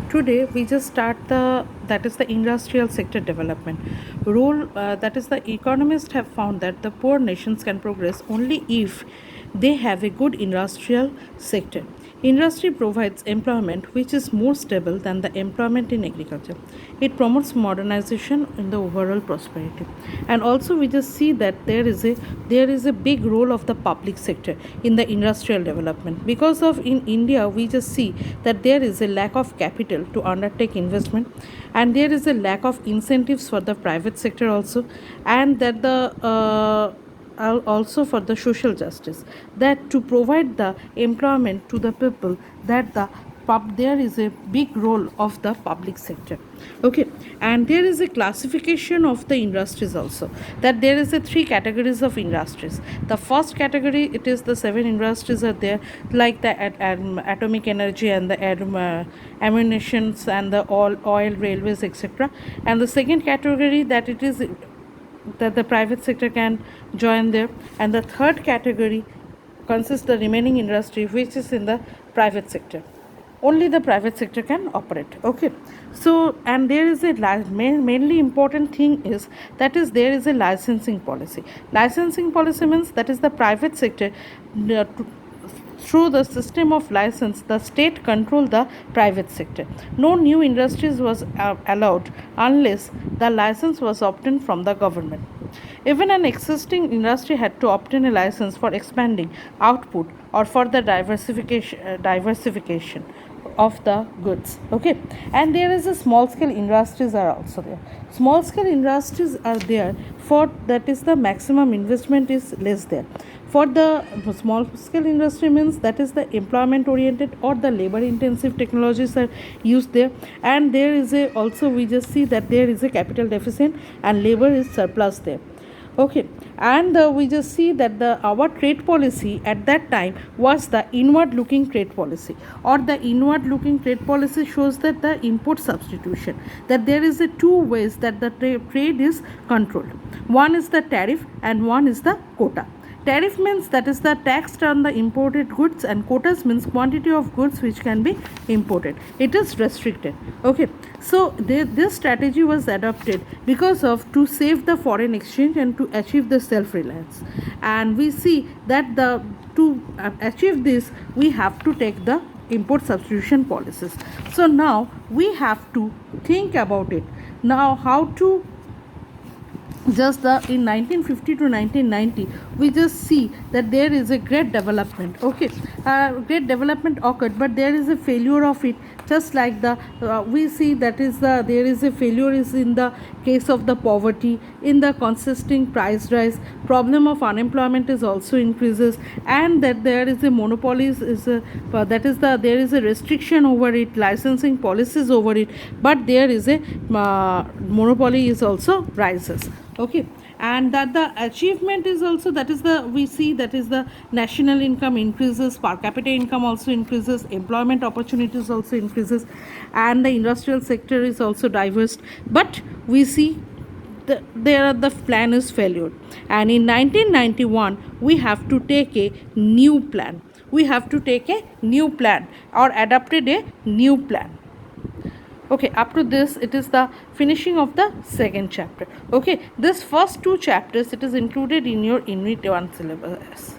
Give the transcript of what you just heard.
Today we just start the industrial sector development role. That is, the economists have found that the poor nations can progress only if they have a good industrial sector. Industry provides employment which is more stable than the employment in agriculture. It promotes modernization in the overall prosperity. And also we just see that there is a big role of the public sector in the industrial development, because of in India we just see that there is a lack of capital to undertake investment, and there is a lack of incentives for the private sector also, and that the also for the social justice, that to provide the employment to the people, that there is a big role of the public sector. Okay, and there is a classification of the industries also, that there is a three categories of industries. The first category, it is the seven industries are there, like the atomic energy and the ammunitions and the oil railways, etc. And the second category, that it is that the private sector can join there, and the third category consists the remaining industry which is in the private sector. Only the private sector can operate. Okay, so and there is a mainly important thing is, that is, there is a licensing policy. Licensing policy means that is the private sector, through the system of license, the state control the private sector. No new industries was allowed unless the license was obtained from the government. Even an existing industry had to obtain a license for expanding output or for the diversification of the goods. Okay, and there is a small scale industries are also there. Small scale industries are there for, that is, the maximum investment is less there. For the small scale industry means that is the employment oriented or the labor intensive technologies are used there, and there is a also we just see that there is a capital deficit and labor is surplus there. Okay, and we just see that our trade policy at that time was the inward looking trade policy, or the inward looking trade policy shows that the import substitution, that there is a two ways that the trade is controlled. One is the tariff and one is the quota. Tariff means that is the tax on the imported goods, and quotas means quantity of goods which can be imported. It is restricted. Okay, so this strategy was adopted because of to save the foreign exchange and to achieve the self-reliance. And we see that to achieve this, we have to take the import substitution policies. So now we have to think about it. Now how to just in 1950 to 1990 we just see that there is a great development. Okay, great development occurred, but there is a failure of it, just like the we see that is there is a failure is in the case of the poverty, in the consisting price rise, problem of unemployment is also increases, and that there is a monopolies is that is there is a restriction over it, licensing policies over it, but there is a monopoly is also rises. Okay, and that the achievement is also, that is the we see that is the national income increases, per capita income also increases, employment opportunities also increases, and the industrial sector is also diverse. But we see the plan is failure, and in 1991 we have to take a new plan. We have to take a new plan or adopted a new plan. Okay, up to this it is the finishing of the second chapter. Okay, this first two chapters, it is included in your unit 1 syllabus.